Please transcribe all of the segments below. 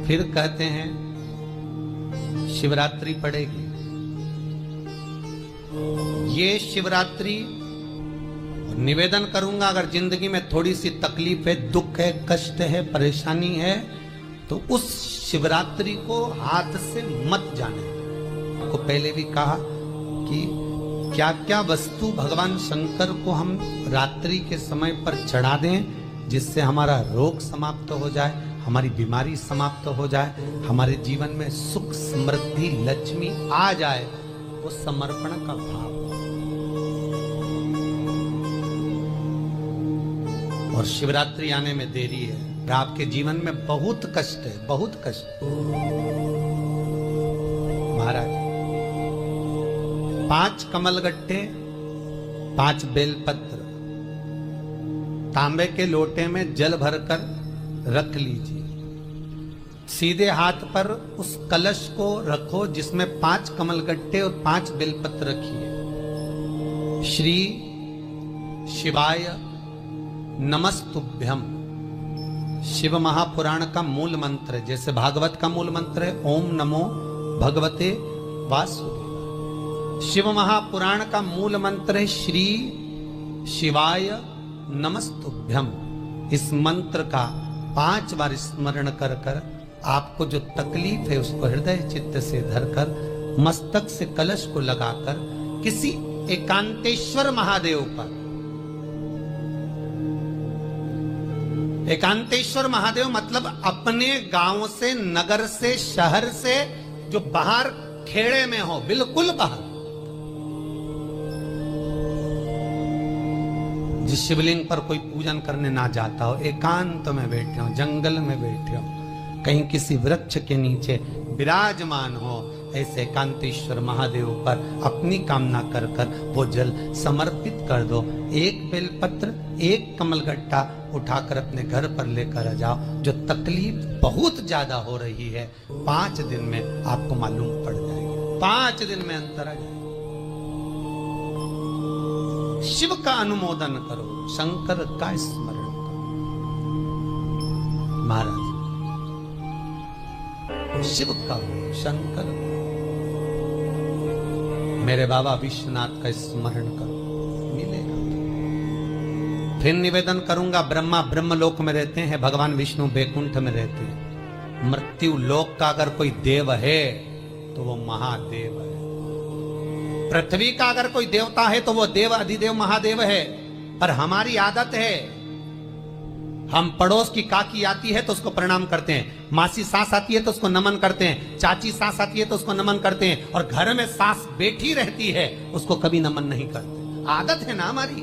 फिर कहते हैं शिवरात्रि पड़ेगी। ये शिवरात्रि निवेदन करूंगा, अगर जिंदगी में थोड़ी सी तकलीफ है, दुख है, कष्ट है, परेशानी है, तो उस शिवरात्रि को हाथ से मत जाने। आपको पहले भी कहा कि क्या क्या वस्तु भगवान शंकर को हम रात्रि के समय पर चढ़ा दें, जिससे हमारा रोग समाप्त हो जाए, हमारी बीमारी समाप्त हो जाए, हमारे जीवन में सुख समृद्धि लक्ष्मी आ जाए। वो समर्पण का भाव। और शिवरात्रि आने में देरी है, आपके जीवन में बहुत कष्ट है, बहुत कष्ट। महाराज 5 कमलगट्टे, 5 बेलपत्र तांबे के लोटे में जल भरकर रख लीजिए। सीधे हाथ पर उस कलश को रखो जिसमें 5 कमलगट्टे और 5 बेलपत्र रखिए। श्री शिवाय नमस्तुभ्यम शिव महापुराण का मूल मंत्र है, जैसे भागवत का मूल मंत्र है ओम नमो भगवते वासुदेवाय। शिव महापुराण का मूल मंत्र है श्री शिवाय नमस्तुभ्यम। इस मंत्र का 5 बार स्मरण कर कर आपको जो तकलीफ है उसको हृदय चित्त से धरकर मस्तक से कलश को लगाकर किसी एकांतेश्वर महादेव पर, एकांतेश्वर महादेव मतलब अपने गांव से, नगर से, शहर से जो बाहर खेड़े में हो, बिल्कुल बाहर, जिस शिवलिंग पर कोई पूजन करने ना जाता हो, एकांत में बैठे हो, जंगल में बैठे हो, कहीं किसी वृक्ष के नीचे विराजमान हो, ऐसे एकांतेश्वर महादेव पर अपनी कामना कर कर वो जल समर्पित कर दो। 1 बेलपत्र, 1 कमलगट्टा उठाकर अपने घर पर लेकर आ जाओ। जो तकलीफ बहुत ज्यादा हो रही है 5 दिन में आपको मालूम पड़ जाएगी, 5 दिन में अंतर आ जाएगा। शिव का अनुमोदन करो, शंकर का स्मरण करो। महाराज शिव का हो, शंकर का। मेरे बाबा विश्वनाथ का स्मरण करो, मिलेगा। फिर निवेदन करूंगा, ब्रह्मा ब्रह्मलोक में रहते हैं, भगवान विष्णु बैकुंठ में रहते हैं। मृत्यु लोक का अगर कोई देव है तो वो महादेव है। पृथ्वी का अगर कोई देवता है तो वो देव अधिदेव महादेव है। पर हमारी आदत है, हम पड़ोस की काकी आती है तो उसको प्रणाम करते हैं, मासी सास आती है तो उसको नमन करते हैं, चाची सास आती है तो उसको नमन करते हैं, और घर में सास बैठी रहती है उसको कभी नमन नहीं करते। आदत है ना हमारी।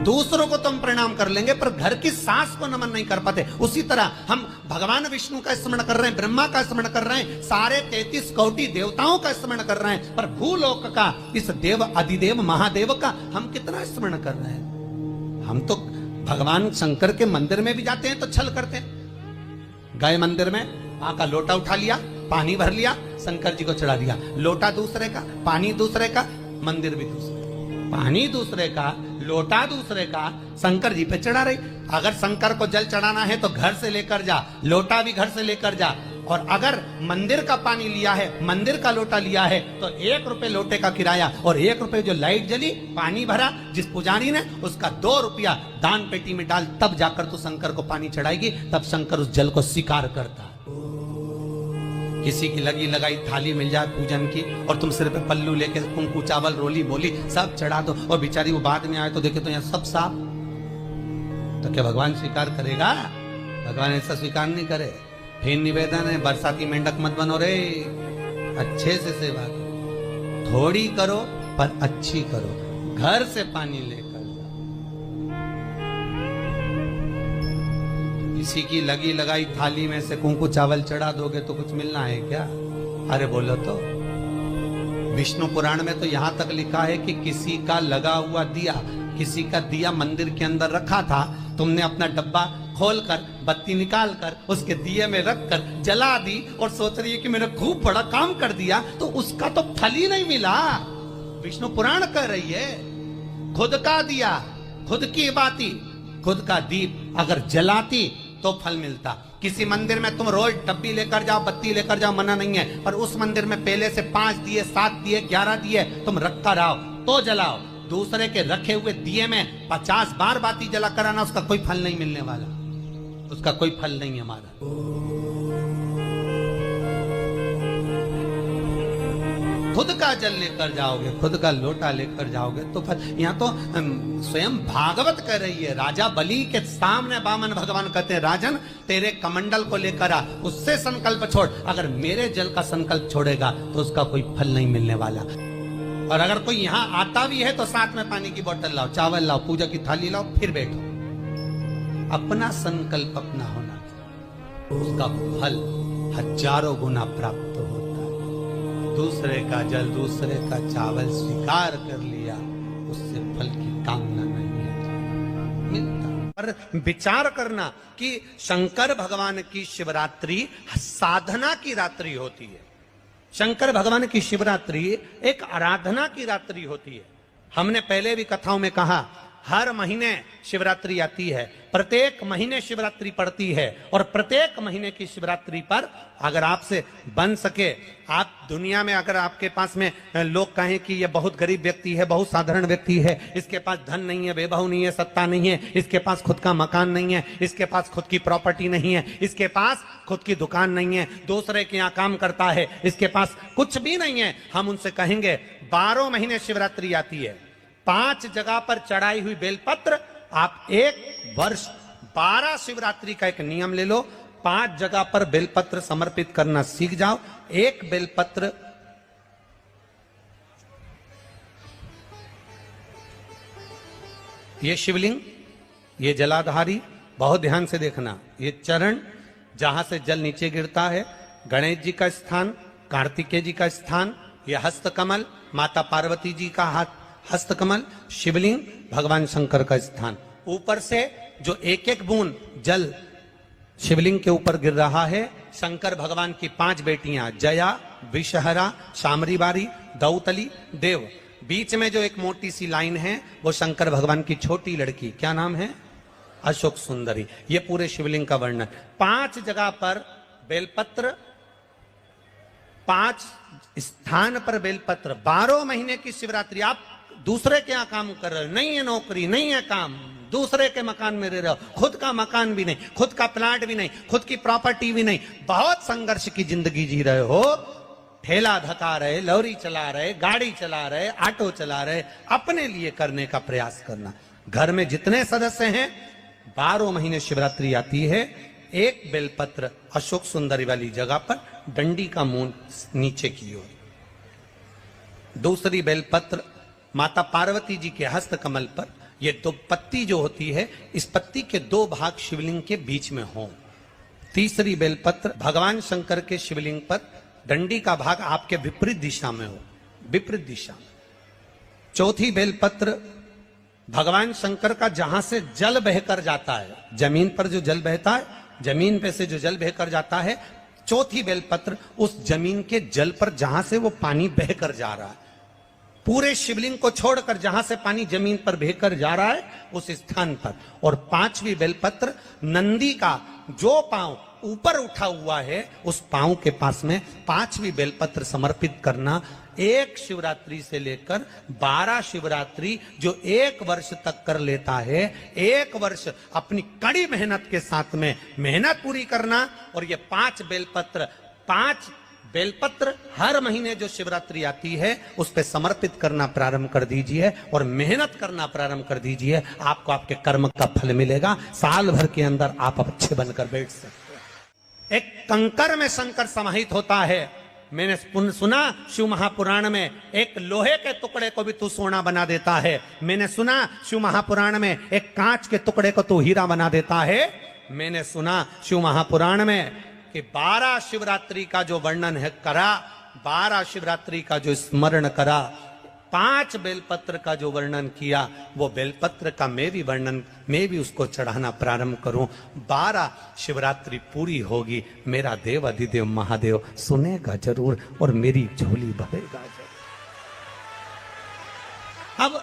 दूसरों को तो हम प्रणाम कर लेंगे पर घर की सास को नमन नहीं कर पाते। उसी तरह हम भगवान विष्णु का स्मरण कर रहे हैं, ब्रह्मा का स्मरण कर रहे हैं, सारे 33 कोटि देवताओं का स्मरण कर रहे हैं, पर भूलोक का इस देव अधिदेव महादेव का हम कितना स्मरण कर रहे हैं। हम तो भगवान शंकर के मंदिर में भी जाते हैं तो छल करते हैं। गए मंदिर में, वहां का लोटा उठा लिया, पानी भर लिया, शंकर जी को चढ़ा दिया। लोटा दूसरे का, पानी दूसरे का, मंदिर भी दूसरे, पानी दूसरे का, लोटा दूसरे का, शंकर जी पे चढ़ा रही। अगर शंकर को जल चढ़ाना है तो घर से लेकर जा, लोटा भी घर से लेकर जा। और अगर मंदिर का पानी लिया है, मंदिर का लोटा लिया है तो 1 रुपए लोटे का किराया, और 1 रुपए जो लाइट जली, पानी भरा जिस पुजारी ने, उसका 2 रुपया दान पेटी में डाल, तब जाकर तू शंकर को पानी चढ़ाएगी, तब शंकर उस जल को स्वीकार करता। किसी की लगी लगाई थाली मिल जाए पूजन की और तुम सिर पे पल्लू लेके कुंकू चावल रोली बोली सब चढ़ा दो, और बेचारी वो बाद में आए तो देखे तो यहाँ सब साफ, तो क्या भगवान स्वीकार करेगा? भगवान ऐसा स्वीकार नहीं करे। फिर निवेदन है, बरसाती मेंढक मत बनो रे, अच्छे से सेवा करो, थोड़ी करो पर अच्छी करो। घर से पानी लेकर किसी की लगी लगाई थाली में से कुंकू चावल चढ़ा दोगे तो कुछ मिलना है क्या? अरे बोलो तो। विष्णु पुराण में तो यहां तक लिखा है कि किसी का लगा हुआ दिया, किसी का दिया मंदिर के अंदर रखा था, तुमने अपना डब्बा खोलकर बत्ती निकालकर उसके दिए में रखकर जला दी और सोच रही है कि मैंने खूब बड़ा काम कर दिया, तो उसका तो फल ही नहीं मिला। विष्णु पुराण कह रही है, खुद का दिया, खुद की बाती, खुद का दीप अगर जलाती तो फल मिलता। किसी मंदिर में तुम रोज डब्बी लेकर जाओ, बत्ती लेकर जाओ, मना नहीं है, पर उस मंदिर में पहले से 5 दिए, 7 दिए, 11 दिए तुम रख कर आओ तो जलाओ। दूसरे के रखे हुए दिए में 50 बार बाती जला कर आना, उसका कोई फल नहीं मिलने वाला, उसका कोई फल नहीं है हमारा। खुद का जल लेकर जाओगे, खुद का लोटा लेकर जाओगे तो फल। यहाँ तो स्वयं भागवत कह रही है, राजा बलि के सामने वामन भगवान कहते हैं, राजन तेरे कमंडल को लेकर आ, उससे संकल्प छोड़, अगर मेरे जल का संकल्प छोड़ेगा तो उसका कोई फल नहीं मिलने वाला। और अगर कोई यहाँ आता भी है तो साथ में पानी की बोतल लाओ, चावल लाओ, पूजा की थाली लाओ, फिर बैठो। अपना संकल्प अपना होना, उसका फल हजारों गुना प्राप्त होता है। दूसरे का जल, दूसरे का चावल स्वीकार कर लिया, उससे फल की कामना नहीं है मिलता। पर विचार करना कि शंकर भगवान की शिवरात्रि साधना की रात्रि होती है। शंकर भगवान की शिवरात्रि एक आराधना की रात्रि होती है। हमने पहले भी कथाओं में कहा, हर महीने शिवरात्रि आती है, प्रत्येक महीने शिवरात्रि पड़ती है, और प्रत्येक महीने की शिवरात्रि पर अगर आपसे बन सके, आप दुनिया में अगर आपके पास में लोग कहें कि ये बहुत गरीब व्यक्ति है, बहुत साधारण व्यक्ति है, इसके पास धन नहीं है, वैभव नहीं है, सत्ता नहीं है, इसके पास खुद का मकान नहीं है, इसके पास खुद की प्रॉपर्टी नहीं है, इसके पास खुद की दुकान नहीं है, दूसरे के यहाँ काम करता है, इसके पास कुछ भी नहीं है, हम उनसे कहेंगे 12 महीने शिवरात्रि आती है, 5 जगह पर चढ़ाई हुई बेलपत्र, आप 1 वर्ष 12 शिवरात्रि का एक नियम ले लो, 5 जगह पर बेलपत्र समर्पित करना सीख जाओ। एक बेलपत्र ये शिवलिंग, ये जलाधारी, बहुत ध्यान से देखना, ये चरण जहां से जल नीचे गिरता है, गणेश जी का स्थान, कार्तिकेय जी का स्थान, ये हस्तकमल माता पार्वती जी का हाथ हस्तकमल, शिवलिंग भगवान शंकर का स्थान। ऊपर से जो एक एक बूंद जल शिवलिंग के ऊपर गिर रहा है, शंकर भगवान की 5 बेटियां जया, विषहरा, शामरीबारी, दौतली, देव। बीच में जो एक मोटी सी लाइन है वो शंकर भगवान की छोटी लड़की, क्या नाम है? अशोक सुंदरी। ये पूरे शिवलिंग का वर्णन। 5 जगह पर बेलपत्र, 5 स्थान पर बेलपत्र। 12 महीने की शिवरात्रि। आप दूसरे के यहाँ काम कर रहे हो, नहीं है नौकरी, नहीं है काम, दूसरे के मकान में रह रहे हो, खुद का मकान भी नहीं, खुद का प्लाट भी नहीं, खुद की प्रॉपर्टी भी नहीं, बहुत संघर्ष की जिंदगी जी रहे हो, ठेला धका रहे, लॉरी चला रहे, गाड़ी चला रहे, ऑटो चला रहे, अपने लिए करने का प्रयास करना। घर में जितने सदस्य हैं, 12 महीने शिवरात्रि आती है, एक बेलपत्र अशोक सुंदरी वाली जगह पर, डंडी का मुंह नीचे की ओर। दूसरी बेलपत्र माता पार्वती जी के हस्त कमल पर। ये 2 पत्ती जो होती है, इस पत्ती के 2 भाग शिवलिंग के बीच में हो। तीसरी बेलपत्र भगवान शंकर के शिवलिंग पर, डंडी का भाग आपके विपरीत दिशा में हो, विपरीत दिशा में। चौथी बेलपत्र भगवान शंकर का जहां से जल बहकर जाता है, जमीन पर जो जल बहता है, जमीन पे से जो जल बहकर जाता है, चौथी बेलपत्र उस जमीन के जल पर जहां से वो पानी बहकर जा रहा है, पूरे शिवलिंग को छोड़कर जहां से पानी जमीन पर बहकर जा रहा है उस स्थान पर। और 5वीं बेलपत्र नंदी का जो पांव ऊपर उठा हुआ है, उस पांव के पास में 5वीं बेलपत्र समर्पित करना। एक शिवरात्रि से लेकर 12 शिवरात्रि जो 1 वर्ष तक कर लेता है, 1 वर्ष अपनी कड़ी मेहनत के साथ में मेहनत पूरी करना। और ये 5 बेलपत्र, 5 बेलपत्र हर महीने जो शिवरात्रि आती है उस पे समर्पित करना प्रारंभ कर दीजिए और मेहनत करना प्रारंभ कर दीजिए। आपको आपके कर्म का फल मिलेगा। साल भर के अंदर आप अच्छे बनकर बैठ सकते हैं। एक कंकर में शंकर समाहित होता है। मैंने सुना शिव महापुराण में, एक लोहे के टुकड़े को भी तू सोना बना देता है। मैंने सुना शिव महापुराण में, एक कांच के टुकड़े को तू हीरा बना देता है। मैंने सुना शिव महापुराण में कि 12 शिवरात्रि का जो वर्णन है करा, 12 शिवरात्रि का जो स्मरण करा, 5 बेलपत्र का जो वर्णन किया, वो बेलपत्र का मैं भी उसको चढ़ाना प्रारंभ करूं। 12 शिवरात्रि पूरी होगी, मेरा देव अधिदेव महादेव सुनेगा जरूर और मेरी झोली भरेगा जरूर। अब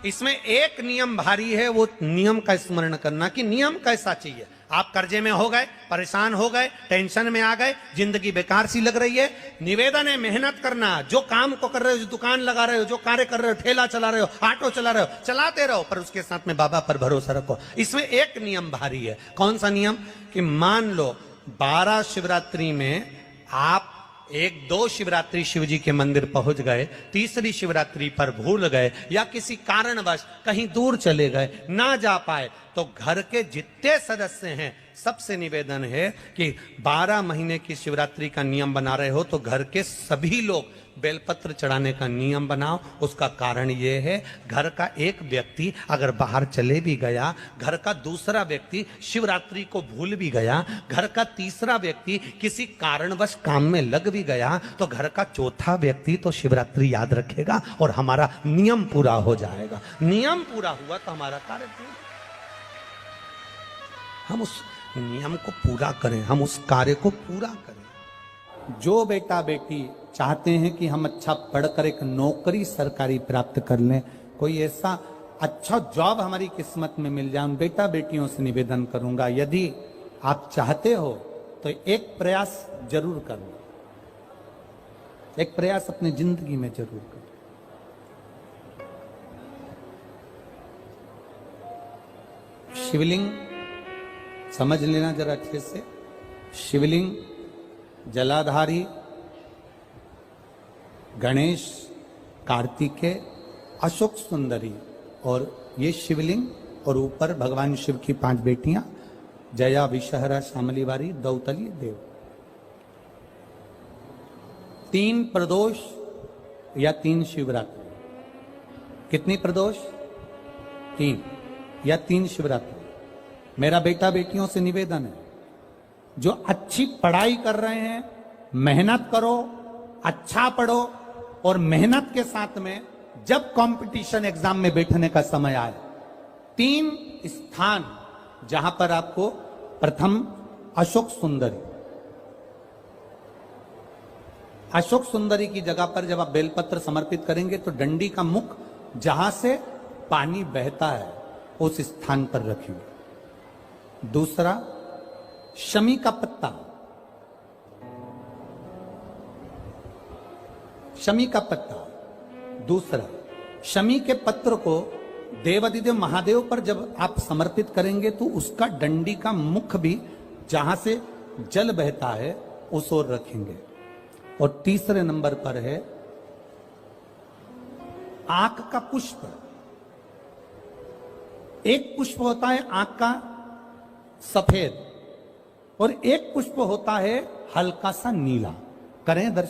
इसमें एक नियम भारी है, वो नियम का स्मरण करना कि नियम कैसा चाहिए। आप कर्जे में हो गए, परेशान हो गए, टेंशन में आ गए, जिंदगी बेकार सी लग रही है, निवेदन है मेहनत करना। जो काम को कर रहे हो, जो दुकान लगा रहे हो, जो कार्य कर रहे हो, ठेला चला रहे हो, ऑटो चला रहे हो, चलाते रहो, पर उसके साथ में बाबा पर भरोसा रखो। इसमें एक नियम भारी है। कौन सा नियम? कि मान लो 12 शिवरात्रि में आप 1-2 शिवरात्रि शिव जी के मंदिर पहुंच गए, तीसरी शिवरात्रि पर भूल गए या किसी कारणवश कहीं दूर चले गए, ना जा पाए, तो घर के जितने सदस्य हैं सबसे निवेदन है कि 12 महीने की शिवरात्रि का नियम बना रहे हो तो घर के सभी लोग बेलपत्र चढ़ाने का नियम बनाओ। उसका कारण यह है, घर का एक व्यक्ति अगर बाहर चले भी गया, घर का दूसरा व्यक्ति शिवरात्रि को भूल भी गया, घर का तीसरा व्यक्ति किसी कारणवश काम में लग भी गया, तो घर का चौथा व्यक्ति तो शिवरात्रि याद रखेगा और हमारा नियम पूरा हो जाएगा। नियम पूरा हुआ तो हमारा कार्य पूरा। हम उस नियम को पूरा करें, हम उस कार्य को पूरा करें। जो बेटा बेटी चाहते हैं कि हम अच्छा पढ़कर एक नौकरी सरकारी प्राप्त कर लें, कोई ऐसा अच्छा जॉब हमारी किस्मत में मिल जाए, उन बेटा बेटियों से निवेदन करूंगा, यदि आप चाहते हो तो एक प्रयास जरूर करना, एक प्रयास अपनी जिंदगी में जरूर करना। शिवलिंग समझ लेना जरा अच्छे से। शिवलिंग, जलाधारी, गणेश, कार्तिकेय, अशोक सुंदरी, और ये शिवलिंग, और ऊपर भगवान शिव की 5 बेटियां, जया, विषहरा, शामलीवारी, दौतली, देव। 3 प्रदोष या 3 शिवरात्रि। कितनी प्रदोष? 3 या 3 शिवरात्रि। मेरा बेटा बेटियों से निवेदन है, जो अच्छी पढ़ाई कर रहे हैं, मेहनत करो, अच्छा पढ़ो, और मेहनत के साथ में जब कंपटीशन एग्जाम में बैठने का समय आए, 3 स्थान जहां पर आपको, प्रथम अशोक सुंदरी। अशोक सुंदरी की जगह पर जब आप बेलपत्र समर्पित करेंगे तो डंडी का मुख जहां से पानी बहता है उस स्थान पर रखेंगे। दूसरा, शमी का पत्ता। शमी का पत्ता। दूसरा, शमी के पत्र को देवाधिदेव महादेव पर जब आप समर्पित करेंगे तो उसका डंडी का मुख भी जहां से जल बहता है उस ओर रखेंगे। और तीसरे नंबर पर है आंख का पुष्प। एक पुष्प होता है आंख का सफेद, और एक पुष्प होता है हल्का सा नीला। करें दर्शन।